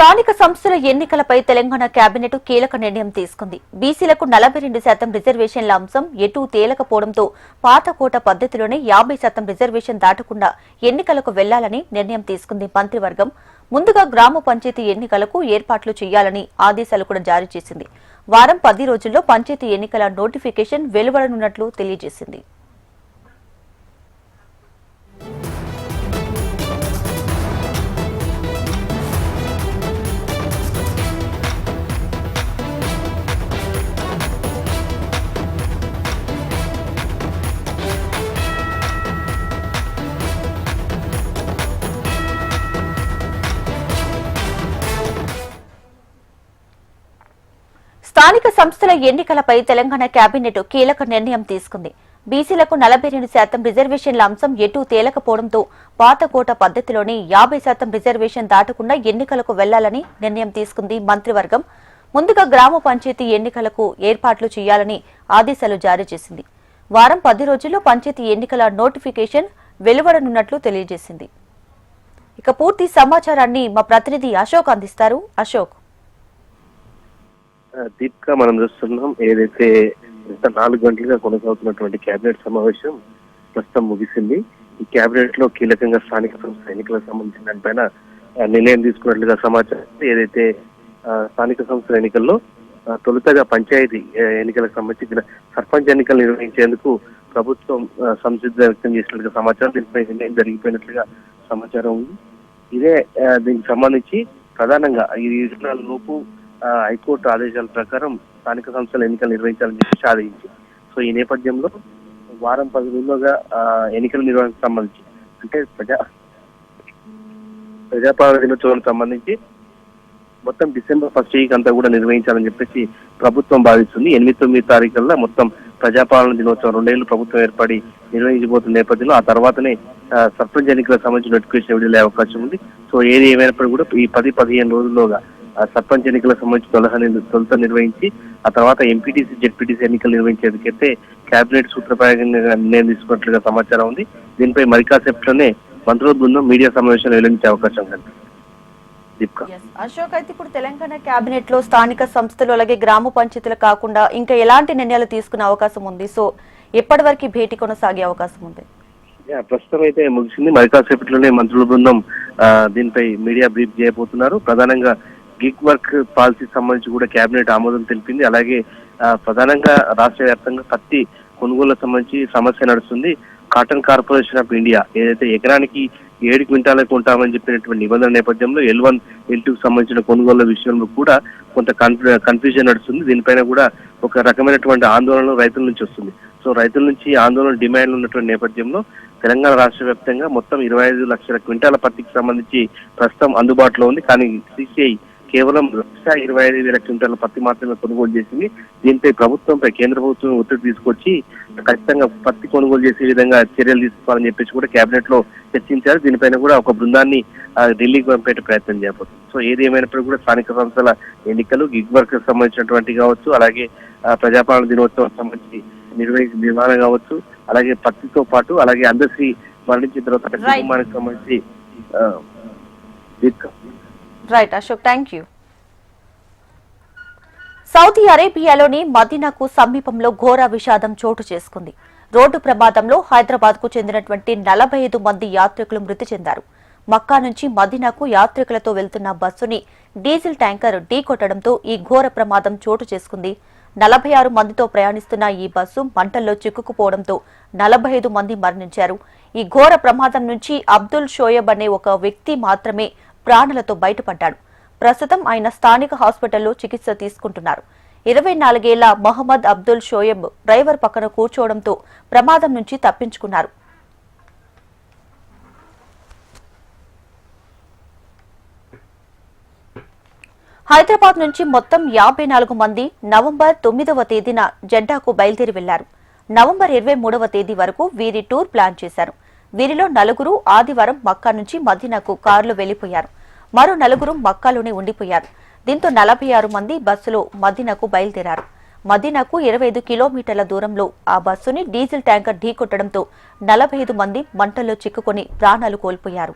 స్థానిక సంస్థల ఎన్నికలపై తెలంగాణ కేబినెట్ కీలక నిర్ణయం తీసుకుంది. బీసీలకు 42% రిజర్వేషన్ల అంశం ఎటూ తేలకపోవడంతో పాతకోట పద్ధతిలోనే 50% రిజర్వేషన్ దాటకుండా ఎన్నికలకు వెళ్లాలని నిర్ణయం తీసుకుంది మంత్రివర్గం. ముందుగా గ్రామ పంచాయతీ ఎన్నికలకు ఏర్పాట్లు చేయాలని ఆదేశాలు కూడా జారీ చేసింది. వారం 10 రోజుల్లో పంచాయతీ ఎన్నికల నోటిఫికేషన్ వెలువడనున్నట్లు తెలియజేసింది. స్థానిక సంస్థల ఎన్నికలపై తెలంగాణ కేబినెట్ కీలక నిర్ణయం తీసుకుంది. బీసీలకు 42% రిజర్వేషన్ల అంశం ఎటూ తేలకపోవడంతో పాతకోట పద్ధతిలోనే 50% రిజర్వేషన్ దాటకుండా ఎన్నికలకు వెళ్లాలని నిర్ణయం తీసుకుంది మంత్రివర్గం. ముందుగా గ్రామ పంచాయతీ ఎన్నికలకు ఏర్పాట్లు చేయాలని ఆదేశాలు జారీ చేసింది. వారం 10 రోజుల్లో పంచాయతీ ఎన్నికల నోటిఫికేషన్ వెలువడనున్నట్లు తెలియజేసింది. ఇక పూర్తి సమాచారాన్ని మా ప్రతినిధి అశోక్ అందిస్తారు. అశోక్, దీప్గా మనం చూస్తున్నాం ఏదైతే 4 గంటలుగా కొనసాగుతున్నటువంటి కేబినెట్ సమావేశం ప్రస్తుతం ముగిసింది. ఈ కేబినెట్ లో కీలకంగా స్థానిక సంస్థ ఎన్నికలకు సంబంధించిన దానిపైన నిర్ణయం తీసుకున్నట్లుగా సమాచారం. ఏదైతే స్థానిక సంస్థల ఎన్నికల్లో తొలుతగా పంచాయతీ ఎన్నికలకు సంబంధించి సర్పంచ్ ఎన్నికలు నిర్వహించేందుకు ప్రభుత్వం సంసిద్ధత వ్యక్తం చేసినట్లుగా సమాచారం. దీనిపై నిర్ణయం జరిగిపోయినట్లుగా సమాచారం ఉంది. ఇదే దీనికి సంబంధించి ప్రధానంగా ఈ 24 లోపు హైకోర్టు ఆదేశాల ప్రకారం స్థానిక సంస్థల ఎన్నికలు నిర్వహించాలని చెప్పి ఆదేశించింది. సో ఈ నేపథ్యంలో వారం 10 రోజులుగా ఎన్నికల నిర్వహణకు సంబంధించి అంటే ప్రజాపాలన దినోత్సవానికి సంబంధించి మొత్తం డిసెంబర్ 1st వీక్ అంతా కూడా నిర్వహించాలని చెప్పేసి ప్రభుత్వం భావిస్తుంది. 8-9 తారీఖుల్లో మొత్తం ప్రజాపాలన దినోత్సవం 2 ఏళ్లు ప్రభుత్వం ఏర్పడి నిర్వహించబోతున్న నేపథ్యంలో ఆ తర్వాతనే సర్పంచ్ ఎన్నికలకు సంబంధించిన నోటిఫికేషన్ విడుదలయ్యే అవకాశం ఉంది. సో ఏది ఏమైనప్పుడు కూడా ఈ 10-15 రోజుల్లోగా సర్పంచ్ ఎన్నికలకు సంబంధించి తొలుత నిర్వహించి ఆ తర్వాత ఎంపీటీసీ జెడ్పీటీసీ ఎన్నికలు నిర్వహించేందుకైతే కేబినెట్ సూత్రప్రాయంగా నిర్ణయం తీసుకున్నట్లుగా సమాచారం ఉంది. దీనిపై మరి కాసేపట్లోనే మంత్రుల బృందం మీడియా సమావేశంలో వెల్లడించే అవకాశం కనిపిస్తుంది. అశోక్, అయితే ఇప్పుడు తెలంగాణ కేబినెట్ లో స్థానిక సంస్థలు అలాగే గ్రామ పంచాయతీలు కాకుండా ఇంకా ఎలాంటి నిర్ణయాలు తీసుకునే అవకాశం ఉంది? సో ఎప్పటి వరకు భేటీ కొనసాగే అవకాశం ఉంది? ప్రస్తుతం అయితే ముగిసింది. మరి కాసేపట్లోనే మంత్రుల బృందం దీనిపై మీడియా బ్రీఫ్ చేయబోతున్నారు. ప్రధానంగా గిగ్ వర్క్ పాలసీ సంబంధించి కూడా కేబినెట్ ఆమోదం తెలిపింది. అలాగే ప్రధానంగా రాష్ట్ర వ్యాప్తంగా పత్తి కొనుగోలుకు సంబంధించి సమస్య నడుస్తుంది. కాటన్ కార్పొరేషన్ ఆఫ్ ఇండియా ఏదైతే ఎకరానికి 7 క్వింటాలకు కొంటామని చెప్పినటువంటి నిబంధన నేపథ్యంలో L1, L2కు సంబంధించిన కొనుగోళ్ల విషయంలో కూడా కొంత కన్ఫ్యూజన్ నడుస్తుంది. దీనిపైన కూడా ఒక రకమైనటువంటి ఆందోళన రైతుల నుంచి వస్తుంది. సో రైతుల నుంచి ఆందోళన డిమాండ్లు ఉన్నటువంటి నేపథ్యంలో తెలంగాణ రాష్ట్ర వ్యాప్తంగా మొత్తం 25 లక్షల క్వింటాల పత్తికి సంబంధించి ప్రస్తుతం అందుబాటులో ఉంది. కానీ CCI కేవలం 1,25,000 క్వింటాల పత్తి మాత్రమే కొనుగోలు చేసింది. దీనిపై ప్రభుత్వంపై కేంద్ర ప్రభుత్వం ఒత్తిడి తీసుకొచ్చి ఖచ్చితంగా పత్తి కొనుగోలు చేసే విధంగా చర్యలు తీసుకోవాలని చెప్పేసి కూడా కేబినెట్ లో చర్చించారు. దీనిపైన కూడా ఒక బృందాన్ని ఢిల్లీకి పంపే ప్రయత్నం చేయబోతుంది. సో ఏది ఏమైనప్పుడు కూడా స్థానిక సంస్థల ఎన్నికలు గిగ్ వర్క్ సంబంధించినటువంటి కావచ్చు, అలాగే ప్రజాపాలన దినోత్సవం సంబంధించి నిర్వహణ కావచ్చు, అలాగే పత్తితో పాటు అలాగే అందశ్రీ మరణించిన తర్వాత కుటుంబానికి సంబంధించి right Ashok, thank you. Saudi అరేబియాలోని మదీనాకు సమీపంలో ఘోర విషాదం చోటు చేసుకుంది. రోడ్డు ప్రమాదంలో హైదరాబాద్ కు చెందినటువంటి 45 మంది యాత్రికులు మృతి చెందారు. మక్కా నుంచి మదీనాకు యాత్రికులతో వెళ్తున్న బస్సుని డీజిల్ ట్యాంకర్ ఢీకొట్టడంతో ఈ ఘోర ప్రమాదం చోటు చేసుకుంది. 46 మందితో ప్రయాణిస్తున్న ఈ బస్సు మంటల్లో చిక్కుకుపోవడంతో 45 మంది మరణించారు. ఈ ఘోర ప్రమాదం నుంచి అబ్దుల్ షోయబ్ అనే ఒక వ్యక్తి మాత్రమే ప్రాణాలతో బయటపడ్డాడు. ప్రస్తుతం ఆయన స్థానిక హాస్పిటల్లో చికిత్స తీసుకుంటున్నారు. 24 ఏళ్ల మహమ్మద్ అబ్దుల్ షోయబ్ డ్రైవర్ పక్కన కూర్చోవడంతో ప్రమాదం నుంచి తప్పించుకున్నారు. హైదరాబాద్ నుంచి మొత్తం 54 మంది నవంబర్ 9వ తేదీన జెడ్డాకు బయలుదేరి వెళ్లారు. నవంబర్ 23వ తేదీ వరకు వీరి టూర్ ప్లాన్ చేశారు. వీరిలో 4 ఆదివారం మక్కా నుంచి మదీనాకు కారులో వెళ్లిపోయారు. మరో 4 మక్కాలోనే ఉండిపోయారు. దీంతో 46 మంది బస్సులో మదీనాకు బయలుదేరారు. మదీనాకు 25 కిలోమీటర్ల దూరంలో ఆ బస్సుని డీజిల్ ట్యాంకర్ ఢీకొట్టడంతో 45 మంది మంటల్లో చిక్కుకొని ప్రాణాలు కోల్పోయారు.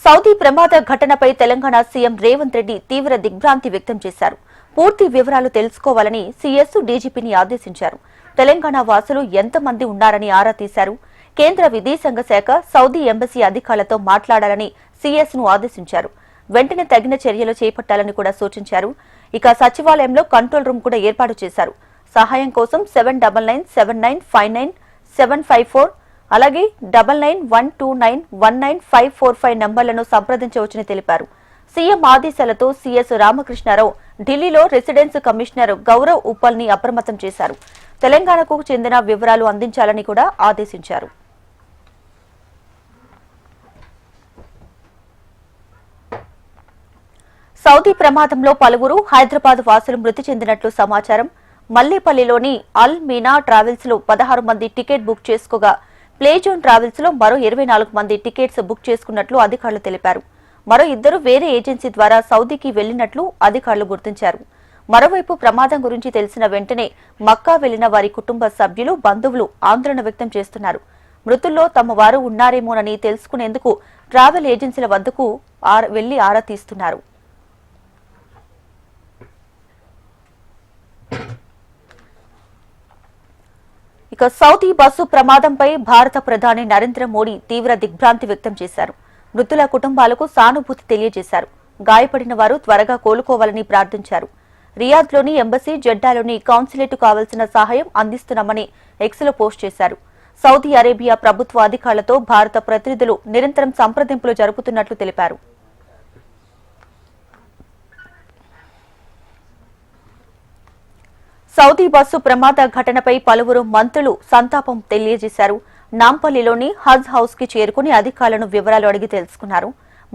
సౌదీ ప్రమాద ఘటనపై తెలంగాణ సీఎం రేవంత్ రెడ్డి తీవ్ర దిగ్భ్రాంతి వ్యక్తం చేశారు. పూర్తి వివరాలు తెలుసుకోవాలని సీఎస్ డీజీపీని ఆదేశించారు. తెలంగాణ వాసులు ఎంతమంది ఉన్నారని ఆరా తీశారు. కేంద్ర విదేశాంగ శాఖ సౌదీ ఎంబసీ అధికారులతో మాట్లాడాలని సీఎస్ ను ఆదేశించారు. వెంటనే తగిన చర్యలు చేపట్టాలని కూడా సూచించారు. ఇక సచివాలయంలో కంట్రోల్ రూమ్ కూడా ఏర్పాటు చేశారు. సహాయం కోసం 7997959754 అలాగే 9912919545 నంబర్లను సంప్రదించవచ్చని తెలిపారు. సీఎం ఆదేశాలతో సీఎస్ రామకృష్ణారావు ఢిల్లీలో రెసిడెన్స్ కమిషనర్ గౌరవ్ ఉప్పల్ ని అప్రమత్తం చేశారు. తెలంగాణకు చెందిన వివరాలు అందించాలని కూడా ఆదేశించారు. సౌదీ ప్రమాదంలో పలువురు హైదరాబాద్ వాసులు మృతి చెందినట్లు సమాచారం. మల్లేపల్లిలోని అల్ మీనా ట్రావెల్స్ లో 16 మంది టికెట్ బుక్ చేసుకోగా ప్లేజోన్ ట్రావెల్స్ లో మరో 24 మంది టికెట్స్ బుక్ చేసుకున్నట్లు అధికారులు తెలిపారు. మరో 2 వేరే ఏజెన్సీ ద్వారా సౌదీకి వెళ్లినట్లు అధికారులు గుర్తించారు. మరోవైపు ప్రమాదం గురించి తెలిసిన వెంటనే మక్కా వెళ్లిన వారి కుటుంబ సభ్యులు, బంధువులు ఆందోళన వ్యక్తం చేస్తున్నారు. మృతుల్లో తమ వారు ఉన్నారేమోనని తెలుసుకునేందుకు ట్రావెల్ ఏజెన్సీల వద్దకు వెళ్లి ఆరా తీస్తున్నారు. ఇక సౌదీ బస్సు ప్రమాదంపై భారత ప్రధాని నరేంద్ర మోడీ తీవ్ర దిగ్భ్రాంతి వ్యక్తం చేశారు. మృతుల కుటుంబాలకు సానుభూతి తెలియజేశారు. గాయపడిన వారు త్వరగా కోలుకోవాలని ప్రార్థించారు. రియాద్లోని ఎంబసీ, జెడ్డాలోని కాన్సులేట్ కావాల్సిన సహాయం అందిస్తున్నామని ఎక్స్లో పోస్ట్ చేశారు. సౌదీ అరేబియా ప్రభుత్వ అధికారులతో భారత ప్రతినిధులు నిరంతరం సంప్రదింపులు జరుపుతున్నట్లు తెలిపారు. సౌదీ బస్సు ప్రమాద ఘటనపై పలువురు మంత్రులు సంతాపం తెలియజేశారు. నాంపల్లిలోని హజ్ హౌస్ కి చేరుకుని అధికారులను వివరాలు అడిగి తెలుసుకున్నారు.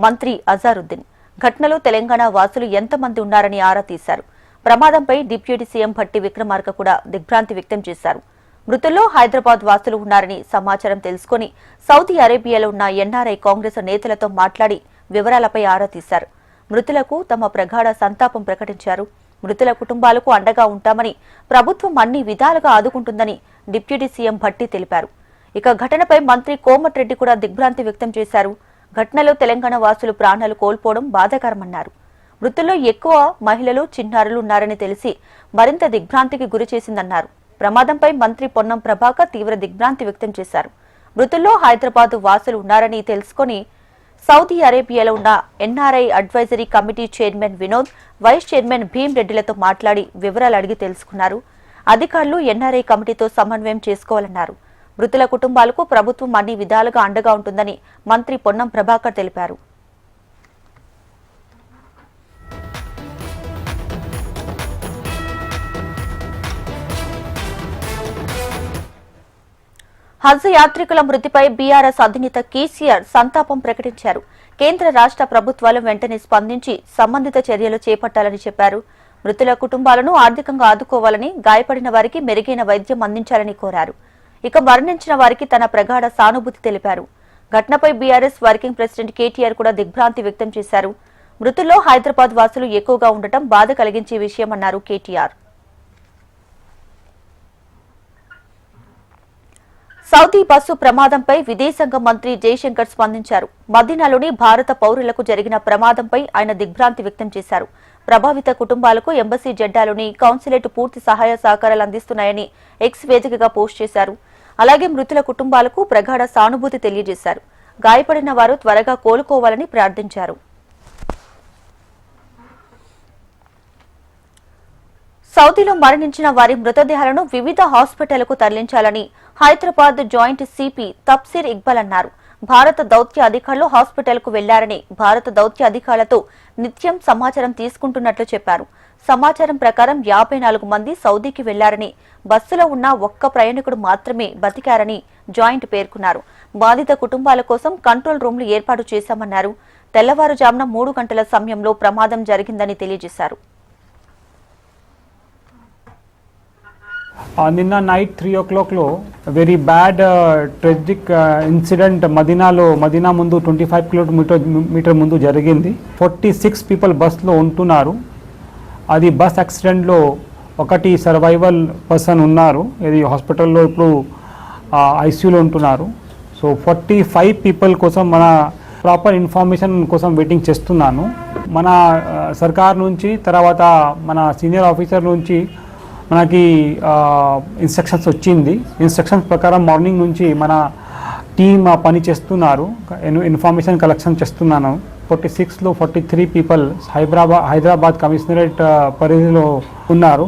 మంత్రి అజారుద్దీన్ ఘటనలో తెలంగాణ వాసులు ఎంతమంది ఉన్నారని ఆరా తీశారు. ప్రమాదంపై డిప్యూటీ సీఎం భట్టి విక్రమార్క కూడా దిగ్భ్రాంతి వ్యక్తం చేశారు. మృతుల్లో హైదరాబాద్ వాసులు ఉన్నారని సమాచారం తెలుసుకుని సౌదీ అరేబియాలో ఉన్న ఎన్ఆర్ఐ కాంగ్రెస్ నేతలతో మాట్లాడి వివరాలపై ఆరా తీశారు. మృతులకు తమ ప్రగాఢ సంతాపం ప్రకటించారు. మృతుల కుటుంబాలకు అండగా ఉంటామని, ప్రభుత్వం అన్ని విధాలుగా ఆదుకుంటుందని డిప్యూటీ సీఎం భట్టి తెలిపారు. ఇక ఘటనపై మంత్రి కోమటిరెడ్డి కూడా దిగ్భ్రాంతి వ్యక్తం చేశారు. ఘటనలో తెలంగాణ వాసులు ప్రాణాలు కోల్పోవడం బాధాకరమన్నారు. మృతుల్లో ఎక్కువ మహిళలు, చిన్నారులు ఉన్నారని తెలిసి మరింత దిగ్భ్రాంతికి గురి చేసిందన్నారు. ప్రమాదంపై మంత్రి పొన్నం ప్రభాకర్ తీవ్ర దిగ్భ్రాంతి వ్యక్తం చేశారు. మృతుల్లో హైదరాబాద్ వాసులు ఉన్నారని తెలుసుకుని సౌదీ అరేబియాలో ఉన్న NRI advisory committee chairman Vinod, vice chairman Bheem రెడ్డిలతో మాట్లాడి వివరాలు అడిగి తెలుసుకున్నారు. అధికారులు ఎన్ఆర్ఐ కమిటీతో సమన్వయం చేసుకోవాలన్నారు. మృతుల కుటుంబాలకు ప్రభుత్వం అన్ని విధాలుగా అండగా ఉంటుందని మంత్రి పొన్నం ప్రభాకర్ తెలిపారు. హజ్ యాత్రికుల మృతిపై బీఆర్ఎస్ అధినేత కేసీఆర్ సంతాపం ప్రకటించారు. కేంద్ర రాష్ట్ర ప్రభుత్వాలు వెంటనే స్పందించి సంబంధిత చర్యలు చేపట్టాలని చెప్పారు. మృతుల కుటుంబాలను ఆర్థికంగా ఆదుకోవాలని, గాయపడిన వారికి మెరుగైన వైద్యం అందించాలని కోరారు. ఇక మరణించిన వారికి తన ప్రగాఢ సానుభూతి తెలిపారు. ఘటనపై బీఆర్ఎస్ వర్కింగ్ ప్రెసిడెంట్ కేటీఆర్ కూడా దిగ్భ్రాంతి వ్యక్తం చేశారు. మృతుల్లో హైదరాబాద్ వాసులు ఎక్కువగా ఉండటం బాధ కలిగించే విషయమన్నారు కేటీఆర్. సౌదీ బస్సు ప్రమాదంపై విదేశాంగ మంత్రి జయశంకర్ స్పందించారు. మదీనాలోని భారత పౌరులకు జరిగిన ప్రమాదంపై ఆయన దిగ్భ్రాంతి వ్యక్తం చేశారు. ప్రభావిత కుటుంబాలకు ఎంబసీ, జెడ్డాలోని కౌన్సిలేట్ పూర్తి సహాయ సహకారాలు అందిస్తున్నాయని ఎక్స్ వేదికగా పోస్ట్ చేశారు. అలాగే మృతుల కుటుంబాలకు ప్రగాఢ సానుభూతి తెలియజేశారు. గాయపడిన వారు త్వరగా కోలుకోవాలని ప్రార్థించారు. సౌదీలో మరణించిన వారి మృతదేహాలను వివిధ హాస్పిటళ్లకు తరలించాలని హైదరాబాద్ జాయింట్ సిపి తబ్సీర్ ఇక్బాల్ అన్నారు. భారత దౌత్య అధికారులు హాస్పిటల్కు వెళ్లారని, భారత దౌత్య అధికారులతో నిత్యం సమాచారం తీసుకుంటున్నట్లు చెప్పారు. సమాచారం ప్రకారం 54 మంది సౌదీకి వెళ్లారని, బస్సులో ఉన్న ఒక్క ప్రయాణికుడు మాత్రమే బతికారని జాయింట్ పేర్కొన్నారు. బాధిత కుటుంబాల కోసం కంట్రోల్ రూమ్లు ఏర్పాటు చేశామన్నారు. తెల్లవారుజామున 3 గంటల సమయంలో ప్రమాదం జరిగిందని తెలియజేశారు. నిన్న night 3 o'clock very bad tragic incident Medina ముందు 25 కిలోమీటర్ ముందు జరిగింది. 46 పీపుల్ బస్లో ఉంటున్నారు. అది బస్ యాక్సిడెంట్లో ఒకటి సర్వైవల్ పర్సన్ ఉన్నారు. ఇది హాస్పిటల్లో ఇప్పుడు ఐసీయూలో ఉంటున్నారు. సో 45 పీపుల్ కోసం మన ప్రాపర్ ఇన్ఫర్మేషన్ కోసం వెయిటింగ్ చేస్తున్నాను. మన సర్కార్ నుంచి తర్వాత మన సీనియర్ ఆఫీసర్ నుంచి మనకి ఇన్స్ట్రక్షన్స్ వచ్చింది. ఇన్స్ట్రక్షన్స్ ప్రకారం మార్నింగ్ నుంచి మన టీమ్ పని చేస్తున్నారు, ఇన్ఫర్మేషన్ కలెక్షన్ చేస్తున్నాను. 46లో 43 పీపుల్ హైదరాబాద్ కమిషనరేట్ పరిధిలో ఉన్నారు.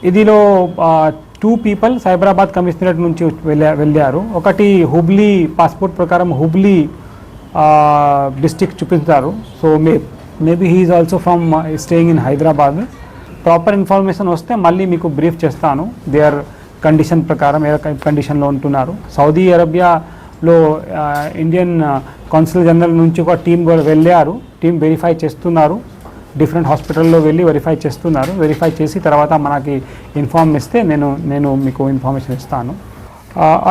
ఇదిలో 2 పీపుల్ సైబరాబాద్ కమిషనరేట్ నుంచి వెళ్ళారు. ఒకటి హుబ్లీ పాస్పోర్ట్ ప్రకారం హుబ్లీ డిస్ట్రిక్ట్ చూపిస్తారు. So maybe he is also from staying in Hyderabad. Proper information వస్తే మళ్ళీ మీకు బ్రీఫ్ చేస్తాను. దే ఆర్ కండిషన్ ప్రకారం ఏ కండిషన్లో ఉంటున్నారు. సౌదీ అరేబియాలో ఇండియన్ కాన్సుల్ జనరల్ నుంచి ఒక టీం కూడా వెళ్ళారు. టీం వెరిఫై చేస్తున్నారు, డిఫరెంట్ హాస్పిటల్లో వెళ్ళి వెరిఫై చేస్తున్నారు. వెరిఫై చేసి తర్వాత మనకి ఇన్ఫార్మ్ ఇస్తే నేను మీకు ఇన్ఫర్మేషన్ ఇస్తాను.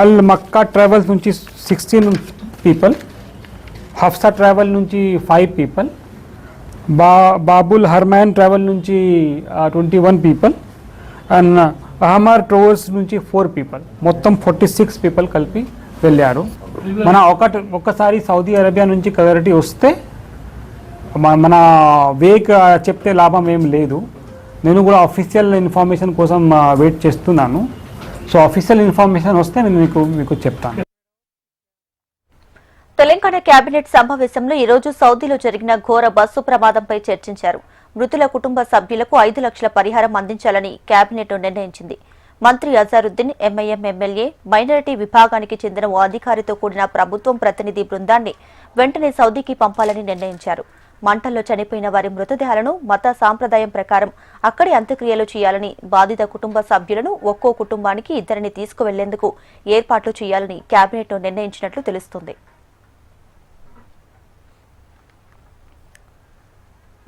అల్ మక్కా ట్రావెల్స్ నుంచి 16 పీపుల్, హఫ్సా ట్రావెల్ నుంచి 5 పీపుల్, బాబుల్ హర్మాన్ ట్రావెల్ నుంచి 21 పీపుల్ అండ్ అహమర్ ట్రోవర్స్ నుంచి 4 పీపుల్, మొత్తం 46 పీపుల్ కలిపి వెళ్ళారు. మన ఒక్కసారి సౌదీ అరేబియా నుంచి క్లారిటీ వస్తే మన వేక్ చెప్తే లాభం ఏం లేదు. నేను కూడా అఫీషియల్ ఇన్ఫర్మేషన్ కోసం వెయిట్ చేస్తున్నాను. సో అఫీషియల్ ఇన్ఫర్మేషన్ వస్తే నేను మీకు చెప్తాను. తెలంగాణ కేబినెట్ సమావేశంలో ఈ రోజు సౌదీలో జరిగిన ఘోర బస్సు ప్రమాదంపై చర్చించారు. మృతుల కుటుంబ సభ్యులకు 5 లక్షల పరిహారం అందించాలని కేబినెట్ నిర్ణయించింది. మంత్రి అజారుద్దీన్, ఎంఐఎం ఎమ్మెల్యే, మైనారిటీ విభాగానికి చెందిన ఓ అధికారితో కూడిన ప్రభుత్వం ప్రతినిధి బృందాన్ని వెంటనే సౌదీకి పంపాలని నిర్ణయించారు. మంటల్లో చనిపోయిన వారి మృతదేహాలను మత సాంప్రదాయం ప్రకారం అక్కడి అంత్యక్రియలు చేయాలని, బాధిత కుటుంబ సభ్యులను ఒక్కో కుటుంబానికి 2 తీసుకువెళ్లేందుకు ఏర్పాట్లు చేయాలని కేబినెట్ నిర్ణయించినట్లు తెలుస్తోంది.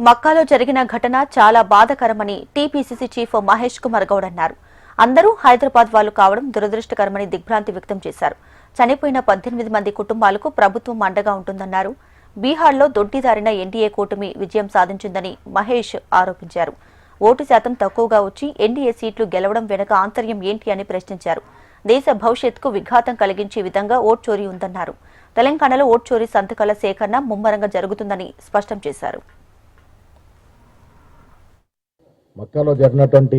మక్కాలో జరిగిన ఘటన చాలా బాధాకరమని టీపీసీసీ చీఫ్ మహేష్ కుమార్ గౌడ్ అన్నారు. అందరూ హైదరాబాద్ వాళ్లు కావడం దురదృష్టకరమని దిగ్భ్రాంతి వ్యక్తం చేశారు. చనిపోయిన 18 మంది కుటుంబాలకు ప్రభుత్వం అండగా ఉంటుందన్నారు. బీహార్లో దొడ్డిదారిన ఎన్డీఏ కూటమి విజయం సాధించిందని మహేష్ ఆరోపించారు. ఓటు శాతం తక్కువగా వచ్చి ఎన్డీఏ సీట్లు గెలవడం వెనుక ఆంతర్యం ఏంటి అని ప్రశ్నించారు. దేశ భవిష్యత్తుకు విఘాతం కలిగించే విధంగా ఓట్ చోరీ ఉందన్నారు. తెలంగాణలో ఓట్ చోరీ సంతకాల సేకరణ ముమ్మరంగా జరుగుతుందని స్పష్టం చేశారు. మక్కాలో జరిగినటువంటి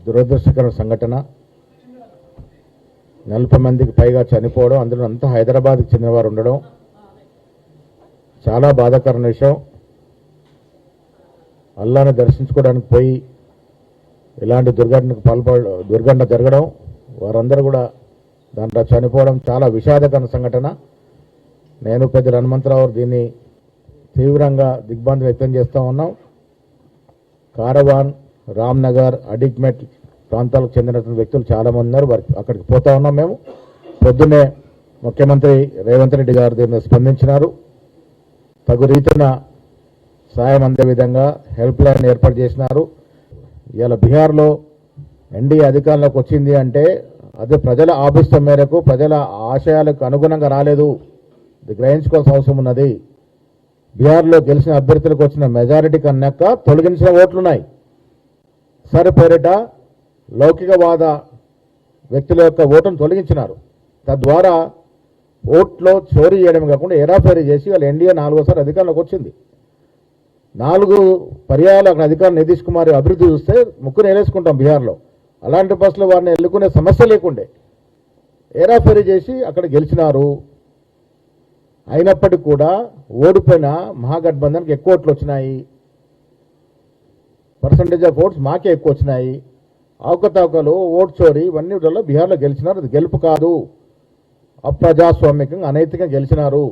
దురదృష్టకర సంఘటన, 40 మందికి పైగా చనిపోవడం, అందులో అంతా హైదరాబాద్కి చెందినవారు ఉండడం చాలా బాధాకరమైన విషయం. అల్లాని దర్శించుకోవడానికి పోయి ఇలాంటి దుర్ఘటన జరగడం, వారందరూ కూడా దాంట్లో చనిపోవడం చాలా విషాదకర సంఘటన. నేను పెద్దలు హనుమంతరావు దీన్ని తీవ్రంగా దిగ్భ్రాంతి వ్యక్తం చేస్తూ ఉన్నాం. కారవాన్, రామ్నగర్, అడిక్మెట్ ప్రాంతాలకు చెందినటువంటి వ్యక్తులు చాలామంది ఉన్నారు. వారికి అక్కడికి పోతా ఉన్నాం. మేము పొద్దున్నే ముఖ్యమంత్రి రేవంత్ రెడ్డి గారు దీన్ని స్పందించినారు. తగు రీతిన సాయం అందే విధంగా హెల్ప్ లైన్ ఏర్పాటు చేసినారు. ఇవాళ బీహార్లో ఎన్డీఏ అధికారంలోకి వచ్చింది అంటే అది ప్రజల ఆభిష్టం మేరకు, ప్రజల ఆశయాలకు అనుగుణంగా రాలేదు. ఇది గ్రహించుకోవాల్సిన అవసరం ఉన్నది. బీహార్లో గెలిచిన అభ్యర్థులకు వచ్చిన మెజారిటీ కన్నాక తొలగించిన ఓట్లున్నాయి. సరిపేరిట లౌకికవాద వ్యక్తుల యొక్క ఓటును తొలగించినారు. తద్వారా ఓట్లో చోరీ చేయడం కాకుండా ఎరాఫేరీ చేసి వాళ్ళు ఎన్డీఏ 4వ అధికారంలోకి వచ్చింది. 4 పర్యాయాలు అక్కడ అధికారం నితీష్ కుమార్ అభివృద్ధి చూస్తే ముగ్గురు వేలేసుకుంటాం బీహార్లో. అలాంటి బస్సులో వారిని ఎన్నుకునే సమస్య లేకుండే ఎరాఫేరీ చేసి అక్కడ గెలిచినారు. అయినప్పటికీ కూడా ఓడిపోయిన మహాగఠబంధన్కి ఎక్కువ ఓట్లు వచ్చినాయి. పర్సంటేజ్ ఆఫ్ ఓట్స్ మాకే ఎక్కువ వచ్చినాయి. అవకతవకలు, ఓట్ చోరీ ఇవన్నీ బీహార్లో గెలిచినారు. అది గెలుపు కాదు, అప్రజాస్వామికంగా అనైతికంగా గెలిచినారు.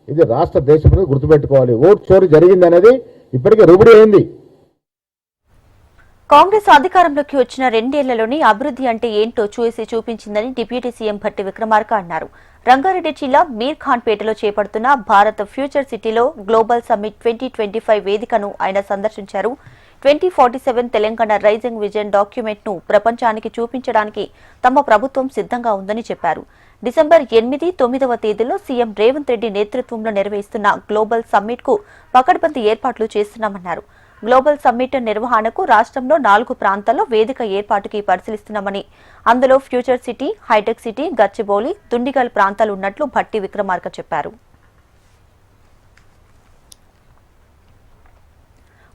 ఇది రాష్ట్ర దేశం గుర్తుపెట్టుకోవాలి. ఓట్ చోరీ జరిగింది అనేది ఇప్పటికే రుబడి అయింది. కాంగ్రెస్ అధికారంలోకి వచ్చిన 2 ఏళ్లలోనే అభివృద్ధి అంటే ఏంటో చూపించిందని డిప్యూటీ సీఎం భట్టి విక్రమార్క అన్నారు. రంగారెడ్డి జిల్లా మీర్ ఖాన్ పేటలో చేపడుతున్న భారత్ ఫ్యూచర్ సిటీలో గ్లోబల్ సమ్మిట్ 2025 వేదికను ఆయన సందర్శించారు. 2047 తెలంగాణ రైజింగ్ విజన్ డాక్యుమెంట్ ను ప్రపంచానికి చూపించడానికి తమ ప్రభుత్వం సిద్ధంగా ఉందని చెప్పారు. డిసెంబర్ 8, 9వ తేదీల్లో సీఎం రేవంత్ రెడ్డి నేతృత్వంలో నిర్వహిస్తున్న గ్లోబల్ సమ్మిట్ కు పకడ్బందీ ఏర్పాట్లు చేస్తున్నామన్నారు. గ్లోబల్ సమ్మిట్ నిర్వహణకు రాష్ట్రంలో 4 ప్రాంతాల్లో వేదిక ఏర్పాటుకి పరిశీలిస్తున్నామని, అందులో future city, hitech city, Gachibowli, Dundigal ప్రాంతాలు ఉన్నట్లు భట్టి విక్రమార్క చెప్పారు.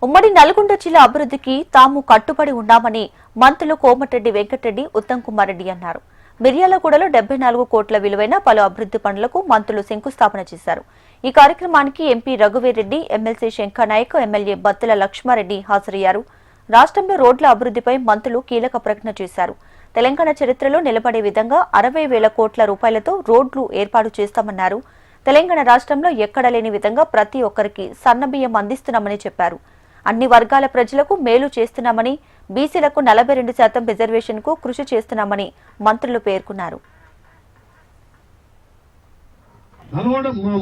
ఉమ్మడి నల్గొండ జిల్లా అభివృద్ధికి తాము కట్టుబడి ఉన్నామని మంత్రులు కోమటిరెడ్డి వెంకటరెడ్డి, ఉత్తమ్ కుమార్ రెడ్డి అన్నారు. మిర్యాలగూడలో 74 కోట్ల విలువైన పలు అభివృద్ధి పనులకు మంత్రులు శంకుస్థాపన చేశారు. ఈ కార్యక్రమానికి MP Raghuveer Reddy, MLC Shankar Naik, MLA Battula Lakshma Reddy హాజరయ్యారు. రాష్ట్రంలో రోడ్ల అభివృద్ధిపై మంత్రులు కీలక ప్రకటన చేశారు. తెలంగాణ చరిత్రలో నిలబడే విధంగా 60,000 కోట్ల రూపాయలతో రోడ్లు ఏర్పాటు చేస్తామన్నారు. తెలంగాణ రాష్ట్రంలో ఎక్కడా లేని విధంగా ప్రతి ఒక్కరికి సన్నబియ్యం అందిస్తున్నామని చెప్పారు. అన్ని వర్గాల ప్రజలకు మేలు చేస్తున్నామని, బీసీలకు 42% రిజర్వేషన్ కు కృషి చేస్తున్నామని మంత్రులు పేర్కొన్నారు.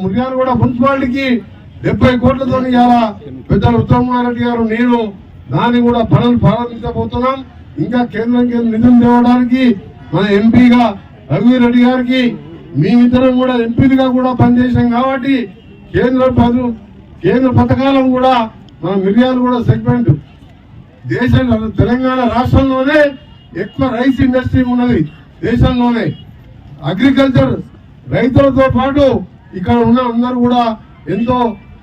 ముర్యాలగూడ మున్సిపాలిటీకి 70 కోట్లతో పెద్దలు ఉత్తమ్ కుమార్ రెడ్డి గారు నేను దాన్ని కూడా పనులు ప్రారంభించబోతున్నాం. ఇంకా కేంద్రంకి నిధులు తేవడానికి మన ఎంపీగా రఘువీరెడ్డి గారికి మేమిద్దరం కూడా ఎంపీలుగా కూడా పనిచేసాం కాబట్టి కేంద్ర పథకాలను కూడా మన మిర్యాలగూడ సెగ్మెంట్ దేశంలో తెలంగాణ రాష్ట్రంలోనే ఎక్కువ రైస్ ఇండస్ట్రీ ఉన్నది దేశంలోనే. అగ్రికల్చర్ రైతులతో పాటు ఇక్కడ ఉన్న అందరూ కూడా ఎంతో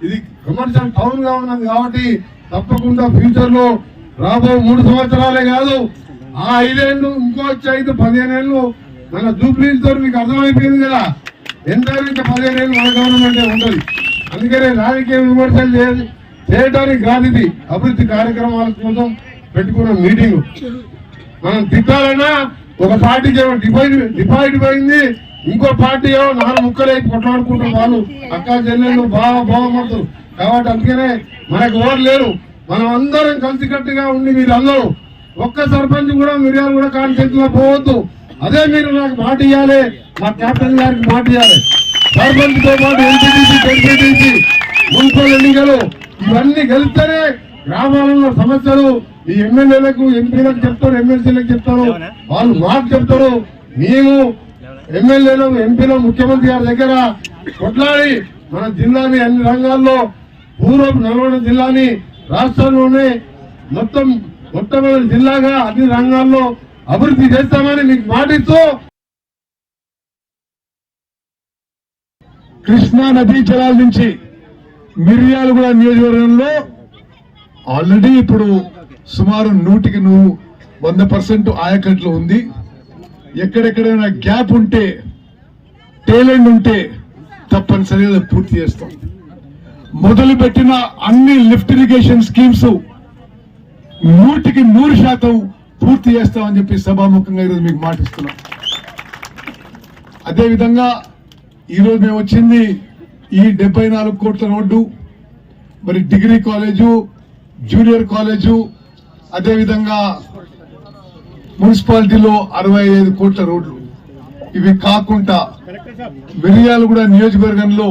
ఇది కమర్షియల్ టౌన్ గా ఉన్నది కాబట్టి తప్పకుండా ఫ్యూచర్ లో రాబో 3 సంవత్సరాలే కాదు, ఆ 5 ఏళ్ళు, ఇంకో 5-15 ఏళ్ళు మన జూబ్లీతో మీకు అర్థమైపోయింది కదా, ఎంత ఇంకా 15 ఏళ్ళు మన గవర్నమెంట్ ఉంటుంది. అందుకనే రాజకీయ విమర్శలు చేయడానికి కాదు, ఇది అభివృద్ధి కార్యక్రమాల కోసం పెట్టుకున్న మీటింగ్. మనం తిట్టాలన్నా ఒక పార్టీకి ఏమో డిపాజిట్ పోయింది, ఇంకో పార్టీ ఏమో 4 ముక్కలే కొట్లాడుకుంటారు వాళ్ళు అక్క చెల్లెళ్ళు బావమవుతారు. కాబట్టి అందుకనే మనకు ఓరు లేరు, మనం అందరం కలిసికట్టుగా ఉండి మీరు అందరూ ఒక్క సర్పంచ్ కూడా మిర్యాలగూడ కాన్స్టిట్యూన్సీలో పోవద్దు. అదే మీరు నాకు మాట ఇవ్వాలి, మా క్యాప్టెన్ గారికి మాట ఇవ్వాలి. సర్పంచ్ తో పాటు ఎంపీటీసీ, జెడ్పీటీసీ, మున్సిపల్ ఎన్నికలు ఇవన్నీ గెలిస్తేనే గ్రామాలలో సమస్యలు ఈ ఎమ్మెల్యేలకు, ఎంపీలకు చెప్తారు, ఎమ్మెల్సీలకు చెప్తారు, వాళ్ళు మాకు చెప్తారు. మేము ఎమ్మెల్యేలు, ఎంపీలు, ముఖ్యమంత్రి గారి దగ్గర కొట్లాడి మన జిల్లాని అన్ని రంగాల్లో పూర్వపు నల్గొండ జిల్లాని రాష్ట్రంలోనే మొట్టమొదటి జిల్లాగా అన్ని రంగాల్లో అభివృద్ధి చేస్తామని మీకు మాటిస్తూ కృష్ణా నదీ జలాల నుంచి మిర్యాలగూడ నియోజకవర్గంలో ఆల్రెడీ ఇప్పుడు సుమారు 100% ఆయకట్లు ఉంది. ఎక్కడెక్కడైనా గ్యాప్ ఉంటే, టేలెంట్ ఉంటే తప్పనిసరిగా పూర్తి చేస్తాం. మొదలుపెట్టిన అన్ని లిఫ్ట్ ఇరిగేషన్ స్కీమ్స్ 100% పూర్తి చేస్తామని చెప్పి సభాముఖంగా ఈరోజు మీకు మాటిస్తున్నాం. అదేవిధంగా ఈరోజు మేము వచ్చింది ఈ 74 కోట్ల రోడ్డు, మరి డిగ్రీ కాలేజు, జూనియర్ కాలేజు, అదేవిధంగా మున్సిపాలిటీలో 65 కోట్ల రోడ్లు. ఇవి కాకుండా మిర్యాలగూడ నియోజకవర్గంలో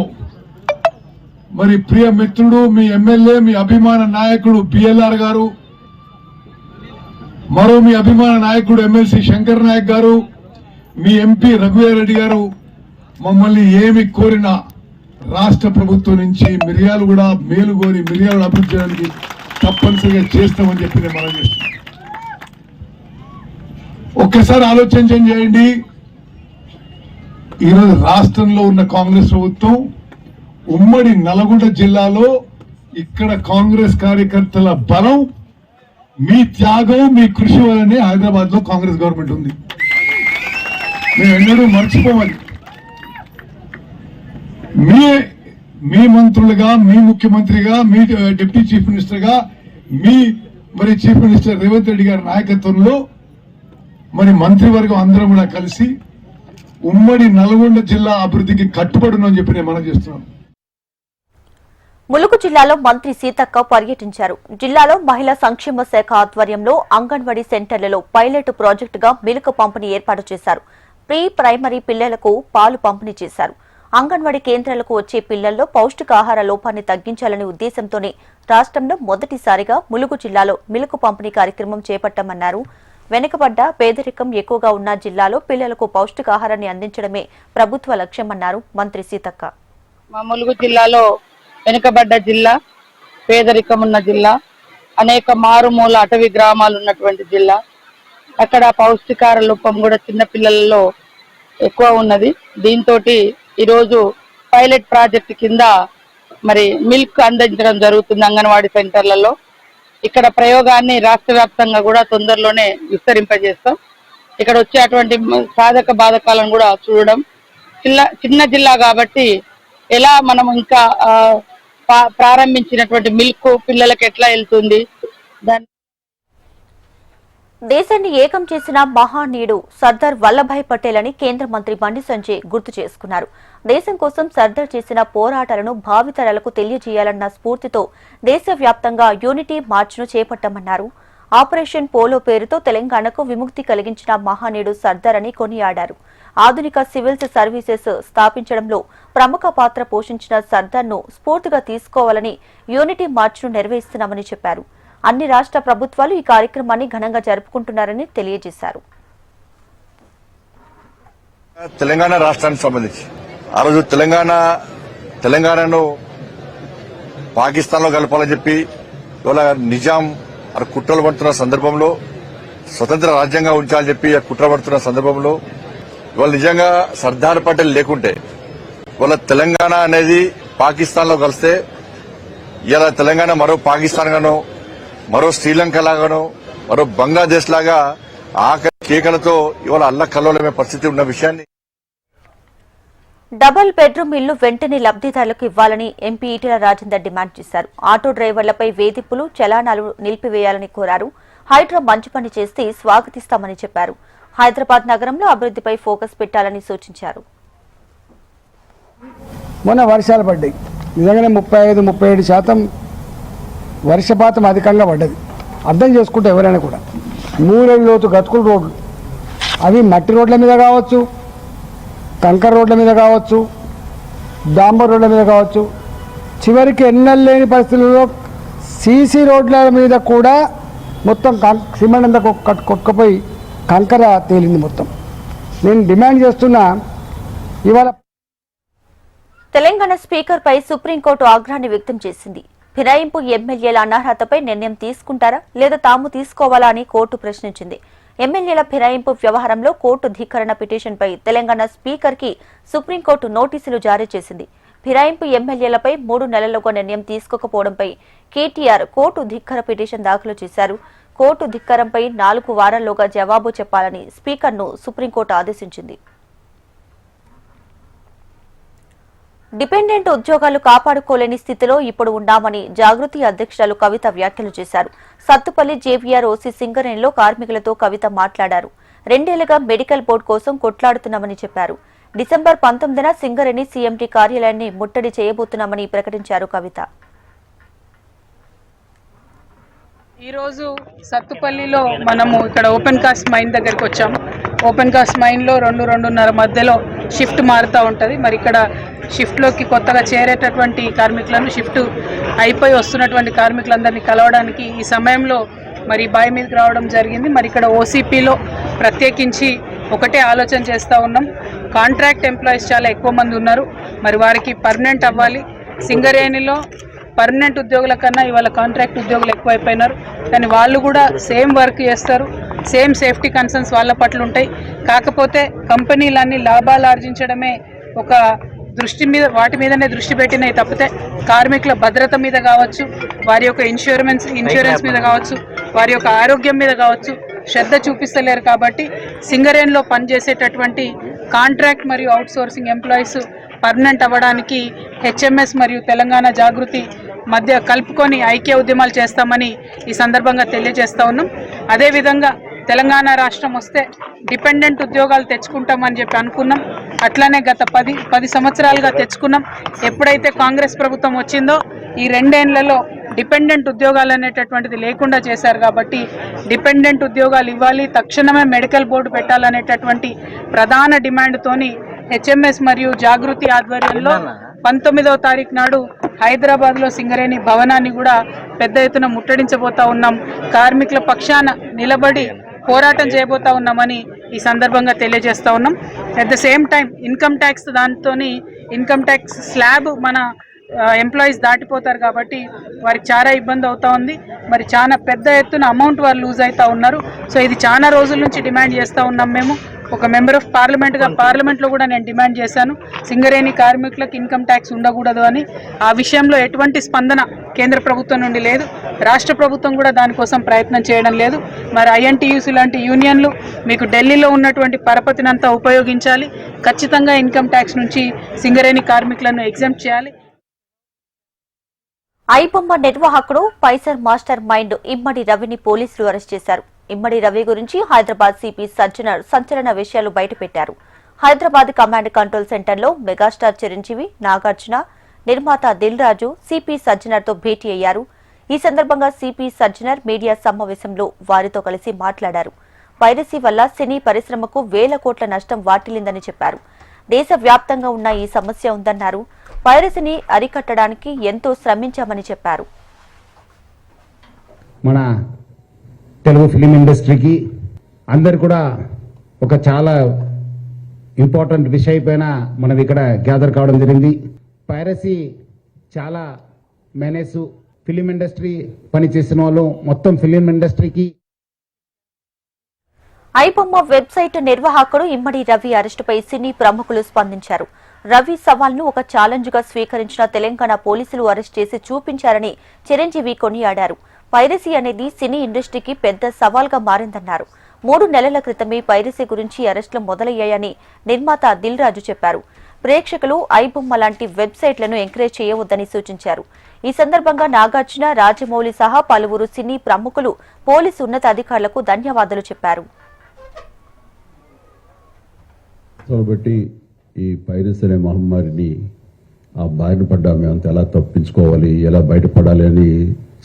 మరి ప్రియ మిత్రుడు, మీ ఎమ్మెల్యే, మీ అభిమాన నాయకుడు బిఎల్ఆర్ గారు, మరో మీ అభిమాన నాయకుడు ఎమ్మెల్సీ శంకర్ నాయక్ గారు, మీ ఎంపీ రఘువీరెడ్డి గారు మమ్మల్ని ఏమి కోరినా రాష్ట్ర ప్రభుత్వం నుంచి మిర్యాలగూడ మేలు కోరి మిర్యాలగూడ అభివృద్ధి చేయడానికి తప్పనిసరిగా చేస్తామని చెప్పి నేను మనం చేస్తున్నాను. ఒక్కసారి ఆలోచన చేయండి, ఈరోజు రాష్ట్రంలో ఉన్న కాంగ్రెస్ ప్రభుత్వం ఉమ్మడి నల్గొండ జిల్లాలో ఇక్కడ కాంగ్రెస్ కార్యకర్తల బలం, మీ త్యాగం, మీ కృషి వల్లనే హైదరాబాద్ లో కాంగ్రెస్ గవర్నమెంట్ ఉంది. మేము ఎన్నడూ మర్చిపోవాలి. మీ మంత్రులుగా, మీ ముఖ్యమంత్రిగా, మీ డిప్యూటీ చీఫ్ మినిస్టర్ గా, మీ మరి చీఫ్ మినిస్టర్ రేవంత్ రెడ్డి గారి నాయకత్వంలో మరి మంత్రివర్గం అందరం కూడా కలిసి ఉమ్మడి నల్గొండ జిల్లా అభివృద్ధికి కట్టుబడునని చెప్పి నేను మనం చేస్తున్నాను. ములుగు జిల్లాలో మంత్రి సీతక్క పర్యటించారు. జిల్లాలో మహిళా సంక్షేమ శాఖ ఆధ్వర్యంలో అంగన్వాడీ సెంటర్లలో పైలట్ ప్రాజెక్టుగా మిల్క్ పంపిణీ ఏర్పాటు చేశారు. ప్రీ ప్రైమరీ పిల్లలకు పాలు పంపిణీ చేశారు. అంగన్వాడీ కేంద్రాలకు వచ్చే పిల్లల్లో పౌష్టికాహార లోపాన్ని తగ్గించాలనే ఉద్దేశంతోనే రాష్ట్రంలో మొదటిసారిగా ములుగు జిల్లాలో మిల్క్ పంపిణీ కార్యక్రమం చేపట్టామన్నారు. వెనుకబడ్డ, పేదరికం ఎక్కువగా ఉన్న జిల్లాలో పిల్లలకు పౌష్టికాహారాన్ని అందించడమే ప్రభుత్వ లక్ష్యమన్నారు మంత్రి సీతక్క. మా ములుగు జిల్లాలో వెనుకబడ్డ జిల్లా, పేదరికం ఉన్న జిల్లా, అనేక మారుమూల అటవీ గ్రామాలు ఉన్నటువంటి జిల్లా. అక్కడ పౌష్టికార లోపం కూడా చిన్న పిల్లలలో ఎక్కువ ఉన్నది. దీంతో ఈరోజు పైలట్ ప్రాజెక్ట్ కింద మరి మిల్క్ అందించడం జరుగుతుంది అంగన్వాడీ సెంటర్లలో. ఇక్కడ ప్రయోగాన్ని రాష్ట్ర వ్యాప్తంగా కూడా తొందరలోనే విస్తరింపజేస్తాం. ఇక్కడ వచ్చేటువంటి సాధక బాధకాలను కూడా చూడడం, చిన్న జిల్లా కాబట్టి ఎలా మనం ఇంకా ప్రారంభించినటువంటి మిల్క్ పిల్లలకు ఎట్లా వెళ్తుంది, దాని దేశాన్ని ఏకం చేసిన మహానీయుడు సర్దార్ వల్లభాయ్ పటేల్ అని కేంద్ర మంత్రి బండి సంజయ్ గుర్తు చేసుకున్నారు. దేశం కోసం సర్దార్ చేసిన పోరాటాలను భావితరాలకు తెలియజేయాలన్న స్ఫూర్తితో దేశవ్యాప్తంగా యూనిటీ మార్చ్ను చేపట్టామన్నారు. ఆపరేషన్ పోలో పేరుతో తెలంగాణకు విముక్తి కలిగించిన మహానీయుడు సర్దార్ అని కొనియాడారు. ఆధునిక సివిల్స్ సర్వీసెస్ స్థాపించడంలో ప్రముఖ పాత్ర పోషించిన సర్దార్ను స్ఫూర్తిగా తీసుకోవాలని యూనిటీ మార్చ్ను నిర్వహిస్తున్నామని చెప్పారు. అన్ని రాష్ట్ర ప్రభుత్వాలు ఈ కార్యక్రమాన్ని ఘనంగా జరుపుకుంటున్నారని తెలియజేశారు. తెలంగాణ రాష్ట్రానికి సంబంధించి ఆ రోజు తెలంగాణను పాకిస్తాన్ లో కలపాలని చెప్పి ఇవాళ నిజాం కుట్రలు పడుతున్న సందర్భంలో స్వతంత్ర రాజ్యంగా ఉంచాలని చెప్పి కుట్ర పడుతున్న సందర్భంలో ఇవాళ నిజంగా సర్దార్ పటేల్ లేకుంటే ఇవాళ తెలంగాణ అనేది పాకిస్తాన్ లో కలిస్తే ఇలా తెలంగాణ మరో పాకిస్తాన్ గానో, మరో శ్రీలంక లాగానో, మరో బంగ్లాదేశ్ లాగా ఆఖరి కేకలతో ఇవాళ అల్లకల్లోలమే పరిస్థితి ఉన్న విషయాన్ని డబుల్ బెడ్రూమ్ ఇల్లు వెంటనే లబ్దిదారులకు ఇవ్వాలని ఎంపీ ఈటెల రాజేందర్ డిమాండ్ చేశారు. ఆటో డ్రైవర్లపై వేధింపులు, చలానాలు నిలిపివేయాలని కోరారు. హైడ్రా మంచి పని చేస్తే స్వాగతిస్తామని చెప్పారు. హైదరాబాద్ నగరంలో అభివృద్దిపై ఫోకస్ పెట్టాలని సూచించారు. మొన్న వర్షాలు పడ్డాయి. నిజంగానే 35-37% వర్షపాతం అధికంగా పడ్డది. అర్థం చేసుకుంటే ఎవరైనా కూడా 3 అడుగుల లోతు గతుకుల రోడ్లు, అవి మట్టి రోడ్ల మీద కావచ్చు, కంకర రోడ్ల మీద కావచ్చు, డాంబర్ రోడ్ల మీద కావచ్చు, చివరికి ఎన్నెలు లేని పరిస్థితుల్లో సీసీ రోడ్ల మీద కూడా మొత్తం సిమెంట్ అంతా కొట్టుకుపోయి కంకర తేలింది మొత్తం. నేను డిమాండ్ చేస్తున్నా, ఇవాళ తెలంగాణ స్పీకర్పై సుప్రీంకోర్టు ఆగ్రహాన్ని వ్యక్తం చేసింది. ఫిరాయింపు ఎమ్మెల్యేల అనర్హతపై నిర్ణయం తీసుకుంటారా లేదా తాము తీసుకోవాలా అని కోర్టు ప్రశ్నించింది. ఎమ్మెల్యేల ఫిరాయింపు వ్యవహారంలో కోర్టు ధిక్కరణ పిటిషన్పై తెలంగాణ స్పీకర్కి సుప్రీంకోర్టు నోటీసులు జారీ చేసింది. ఫిరాయింపు ఎమ్మెల్యేలపై 3 నెలల్లోగా నిర్ణయం తీసుకోకపోవడంపై కేటీఆర్ కోర్టు ధిక్కర పిటిషన్ దాఖలు చేశారు. కోర్టు ధిక్కరంపై 4 వారాల్లోగా జవాబు చెప్పాలని స్పీకర్ను సుప్రీంకోర్టు ఆదేశించింది. డిపెండెంట్ ఉద్యోగాలు కాపాడుకోలేని స్థితిలో ఇప్పుడు ఉన్నామని జాగృతి అధ్యక్షురాలు కవిత వ్యాఖ్యలు చేశారు. సత్తుపల్లి జేవీఆర్ ఓసీ సింగరేణిలో కార్మికులతో కవిత మాట్లాడారు. 2 ఏళ్లుగా మెడికల్ బోర్డు కోసం కొట్లాడుతున్నామని చెప్పారు. డిసెంబర్ 19న సింగరేణి సీఎంటీ కార్యాలయాన్ని ముట్టడి చేయబోతున్నామని ప్రకటించారు కవిత. ఈరోజు సత్తుపల్లిలో మనము ఇక్కడ ఓపెన్ కాస్ట్ మైన్ దగ్గరికి వచ్చాము. ఓపెన్ కాస్ట్ మైన్లో 2-2:30 మధ్యలో షిఫ్ట్ మారుతూ ఉంటుంది. మరి ఇక్కడ షిఫ్ట్లోకి కొత్తగా చేరేటటువంటి కార్మికులను, షిఫ్ట్ అయిపోయి వస్తున్నటువంటి కార్మికులందరినీ కలవడానికి ఈ సమయంలో మరి బాయ్ మీదకి రావడం జరిగింది. మరి ఇక్కడ ఓసీపీలో ప్రత్యేకించి ఒకటే ఆలోచన చేస్తూ ఉన్నాం. కాంట్రాక్ట్ ఎంప్లాయీస్ చాలా ఎక్కువ మంది ఉన్నారు. మరి వారికి పర్మనెంట్ అవ్వాలి. సింగరేణిలో పర్మనెంట్ ఉద్యోగుల కన్నా ఇవాళ కాంట్రాక్ట్ ఉద్యోగులు ఎక్కువైపోయినారు. కానీ వాళ్ళు కూడా సేమ్ వర్క్ చేస్తారు, సేమ్ సేఫ్టీ కన్సర్న్స్ వాళ్ళ పట్ల ఉంటాయి. కాకపోతే కంపెనీలన్నీ లాభాలు ఆర్జించడమే ఒక దృష్టి మీద, వాటి మీదనే దృష్టి పెట్టినాయి తప్పితే కార్మికుల భద్రత మీద కావచ్చు, వారి యొక్క ఇన్సూరెన్స్ మీద కావచ్చు, వారి యొక్క ఆరోగ్యం మీద కావచ్చు శ్రద్ధ చూపిస్తలేరు. కాబట్టి సింగరేణిలో పనిచేసేటటువంటి కాంట్రాక్ట్ మరియు అవుట్సోర్సింగ్ ఎంప్లాయీస్ పర్మనెంట్ అవ్వడానికి హెచ్ఎంఎస్ మరియు తెలంగాణ జాగృతి మధ్య కలుపుకొని ఐక్య ఉద్యమాలు చేస్తామని ఈ సందర్భంగా తెలియజేస్తా ఉన్నాం. అదేవిధంగా తెలంగాణ రాష్ట్రం వస్తే డిపెండెంట్ ఉద్యోగాలు తెచ్చుకుంటామని చెప్పి అనుకున్నాం. అట్లానే గత 10 సంవత్సరాలుగా తెచ్చుకున్నాం. ఎప్పుడైతే కాంగ్రెస్ ప్రభుత్వం వచ్చిందో ఈ 2 ఏళ్లలో డిపెండెంట్ ఉద్యోగాలు అనేటటువంటిది లేకుండా చేశారు. కాబట్టి డిపెండెంట్ ఉద్యోగాలు ఇవ్వాలి, తక్షణమే మెడికల్ బోర్డు పెట్టాలనేటటువంటి ప్రధాన డిమాండ్తోని హెచ్ఎంఎస్ మరియు జాగృతి ఆధ్వర్యంలో 19వ తారీఖు నాడు హైదరాబాద్లో సింగరేణి భవనాన్ని కూడా పెద్ద ఎత్తున ముట్టడించబోతా ఉన్నాం. కార్మికుల పక్షాన నిలబడి పోరాటం చేయబోతా ఉన్నామని ఈ సందర్భంగా తెలియజేస్తా ఉన్నాం. At the same time income tax దాంతోని ఇన్కమ్ ట్యాక్స్ స్లాబ్ మన ఎంప్లాయీస్ దాటిపోతారు కాబట్టి వారికి చాలా ఇబ్బంది అవుతా ఉంది. మరి చాలా పెద్ద ఎత్తున అమౌంట్ వాళ్ళు లూజ్ అవుతా ఉన్నారు. సో ఇది చాలా రోజుల నుంచి డిమాండ్ చేస్తూ ఉన్నాం. మేము ఒక మెంబర్ ఆఫ్ పార్లమెంట్గా పార్లమెంట్లో కూడా నేను డిమాండ్ చేశాను, సింగరేణి కార్మికులకు ఇన్కమ్ ట్యాక్స్ ఉండకూడదు అని. ఆ విషయంలో ఎటువంటి స్పందన కేంద్ర ప్రభుత్వం నుండి లేదు, రాష్ట్ర ప్రభుత్వం కూడా దానికోసం ప్రయత్నం చేయడం లేదు. మరి ఐఎన్టీయూసీ లాంటి యూనియన్లు మీకు ఢిల్లీలో ఉన్నటువంటి పరపతినంతా ఉపయోగించాలి, ఖచ్చితంగా ఇన్కమ్ ట్యాక్స్ నుంచి సింగరేణి కార్మికులను ఎగ్జామ్ట్ చేయాలి. ఐబొమ్మ నిర్వాహకుడు పైసర్ మాస్టర్ మైండ్ ఇమ్మడి రవిని పోలీసులు అరెస్ట్ చేశారు. ఇమ్మడి రవి గురించి హైదరాబాద్ సిపి సజ్జనర్ సంచలన విషయాలు బయటపెట్టారు. హైదరాబాద్ కమాండ్ కంట్రోల్ సెంటర్లో మెగాస్టార్ చిరంజీవి, నాగార్జున, నిర్మాత దిల్ రాజు సిపి సజ్జనర్తో భేటీ అయ్యారు. ఈ సందర్భంగా సిపి సజ్జనర్ మీడియా సమావేశంలో వారితో కలిసి మాట్లాడారు. పైరసీ వల్ల సినీ పరిశ్రమకు వేల కోట్ల నష్టం వాటిల్లిందని చెప్పారు. దేశవ్యాప్తంగా ఉన్న ఈ సమస్య ఉందన్నారు. పైరసీని అరికట్టడానికి ఎంతో శ్రమించామని చెప్పారు. మన తెలుగు ఫిలిం ఇండస్ట్రీకి అందరు కూడా ఒక చాలా ఇంపార్టెంట్ విషయం పైన మనం ఇక్కడ గ్యాదర్ కావడం జరిగింది. పైరసీ చాలా మేనేజ్ ఫిలిం ఇండస్ట్రీ పనిచేసిన వాళ్ళు మొత్తం ఫిలిం ఇండస్ట్రీకి. ఐబొమ్మ వెబ్సైట్ నిర్వాహకుడు ఇమ్మడి రవి అరెస్టుపై సినీ ప్రముఖులు స్పందించారు. రవి సవాల్ను ఒక ఛాలెంజ్ గా స్వీకరించిన తెలంగాణ పోలీసులు అరెస్ట్ చేసి చూపించారని చిరంజీవి కొనియాడారు. పైరసీ అనేది సినీ ఇండస్ట్రీకి పెద్ద సవాల్గా మారిందన్నారు. 3 నెలల క్రితమే పైరసీ గురించి అరెస్టులు మొదలయ్యాయని నిర్మాత దిల్ రాజు చెప్పారు. ప్రేక్షకులు ఐబొమ్మ లాంటి వెబ్సైట్లను ఎంకరేజ్ చేయవద్దని సూచించారు. ఈ సందర్భంగా నాగార్జున, రాజమౌళి సహా పలువురు సినీ ప్రముఖులు పోలీసు ఉన్నతాధికారులకు ధన్యవాదాలు చెప్పారు. కాబట్టి ఈ పైరసీ అనే మహమ్మారిని ఆ బారిన పడ్డా మేమంతా ఎలా తప్పించుకోవాలి, ఎలా బయటపడాలి అని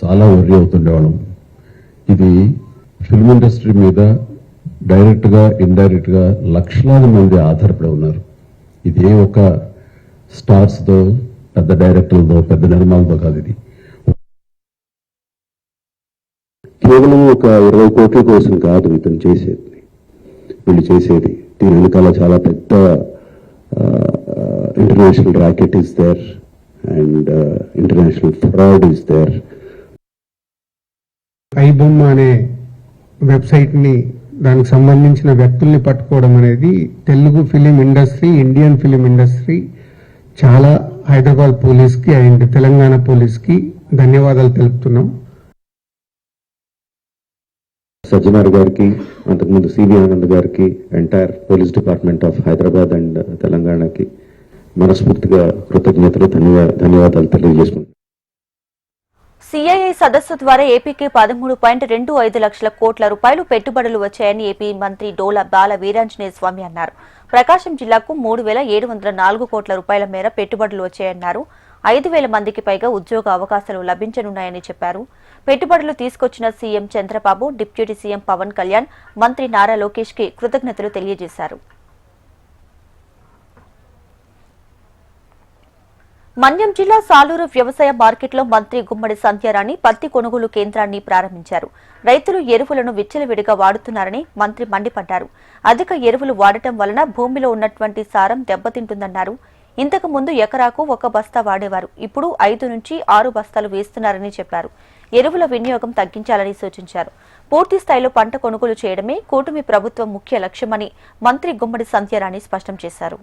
చాలా వర్రీ అవుతుండేవాళ్ళం. ఇది ఫిల్మ్ ఇండస్ట్రీ మీద డైరెక్ట్గా ఇండైరెక్ట్గా లక్షలాది మంది ఆధారపడి ఉన్నారు. ఇది ఒక స్టార్స్తో, పెద్ద డైరెక్టర్లతో, పెద్ద నిర్మాలతో కాదు. ఇది కేవలం ఒక 20 కోట్ల కోసం కాదు ఇతను చేసేది, వీళ్ళు చేసేది. దీని వెనకాల చాలా పెద్ద international racket is there and international fraud is there. IBomma అనే వెబ్సైట్ని, దానికి సంబంధించిన వ్యక్తుల్ని పట్టుకోవడం అనేది Telugu film industry, Indian film industry చాలా హైదరాబాద్ పోలీస్కి అండ్ తెలంగాణ పోలీస్కి ధన్యవాదాలు తెలుపుతున్నాం. సజ్జనార్ గారికి, అంతకుముందు సిబి ఆనంద్ గారికి, entire police department of Hyderabad and తెలంగాణకి మనస్ఫూర్తిగా కృతజ్ఞతలు, ధన్యవాదాలు తెలియజేసుకుంటున్నాను. సిఐఐ సదస్సు ద్వారా ఏపీకి 13.25 లక్షల కోట్ల రూపాయలు పెట్టుబడులు వచ్చాయని ఏపీ మంత్రి డోలా బాల వీరాంజనేయ స్వామి అన్నారు. ప్రకాశం జిల్లాకు 3,704 కోట్ల రూపాయల మేర పెట్టుబడులు వచ్చాయన్నారు. 5,000 మందికి పైగా ఉద్యోగ అవకాశాలు లభించనున్నాయని చెప్పారు. పెట్టుబడులు తీసుకొచ్చిన CM Chandrababu, deputy CM Pawan Kalyan, మంత్రి నారా లోకేష్ కి కృతజ్ఞతలు తెలియజేశారు. మన్యం జిల్లా సాలూరు వ్యవసాయ మార్కెట్లో మంత్రి గుమ్మడి సంధ్యారాణి పత్తి కొనుగోలు కేంద్రాన్ని ప్రారంభించారు. రైతులు ఎరువులను విచ్చలవిడిగా వాడుతున్నారని మంత్రి మండిపడ్డారు. అధిక ఎరువులు వాడటం వలన భూమిలో ఉన్నటువంటి సారం దెబ్బతింటుందన్నారు. ఇంతకు ముందు ఎకరాకు 1 బస్తా వాడేవారు, ఇప్పుడు 5 నుంచి 6 బస్తాలు వేస్తున్నారని చెప్పారు. ఎరువుల వినియోగం తగ్గించాలని సూచించారు. పూర్తి స్థాయిలో పంట కొనుగోలు చేయడమే కూటమి ప్రభుత్వం ముఖ్య లక్ష్యమని మంత్రి గుమ్మడి సంధ్యారాణి స్పష్టం చేశారు.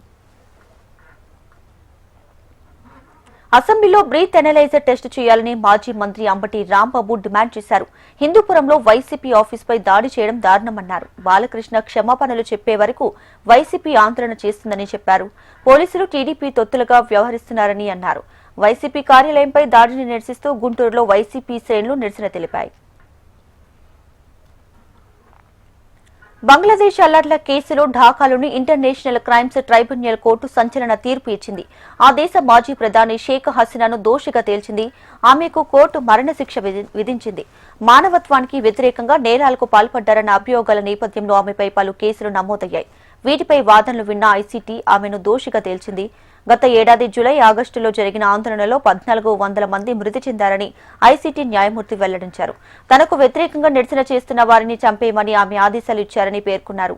అసెంబ్లీలో బ్రీత్ ఎనలైజర్ టెస్ట్ చేయాలని మాజీ మంత్రి అంబటి రాంబాబు డిమాండ్ చేశారు. హిందూపురంలో వైసీపీ ఆఫీసుపై దాడి చేయడం దారుణమన్నారు. బాలకృష్ణ క్షమాపణలు చెప్పే వరకు వైసీపీ ఆందోళన చేస్తుందని చెప్పారు. పోలీసులు టీడీపీ తొత్తులుగా వ్యవహరిస్తున్నారని అన్నారు. వైసీపీ కార్యాలయంపై దాడిని నిరసిస్తూ గుంటూరులో వైసీపీ శ్రేణులు నిరసన తెలిపాయి. బంగ్లాదేశ్ అల్లర్ల కేసులో ఢాకాలోని ఇంటర్నేషనల్ క్రైమ్స్ ట్రైబ్యునల్ కోర్టు సంచలన తీర్పు ఇచ్చింది. ఆ దేశ మాజీ ప్రధాని షేక్ హసీనాను దోషిగా తేల్చింది. ఆమెకు కోర్టు మరణశిక్ష విధించింది. మానవత్వానికి వ్యతిరేకంగా నేరాలకు పాల్పడ్డారన్న అభియోగాల నేపథ్యంలో ఆమెపై పలు కేసులు నమోదయ్యాయి. వీటిపై వాదనలు విన్న ఐసీటీ ఆమెను దోషిగా తేల్చింది. గత ఏడాది జూలై, ఆగస్టులో జరిగిన ఆందోళనలో 1,400 మంది మృతి చెందారని ఐసీటీ న్యాయమూర్తి వెల్లడించారు. తనకు వ్యతిరేకంగా నిరసన చేస్తున్న వారిని చంపేయమని ఆమె ఆదేశాలు ఇచ్చారని పేర్కొన్నారు.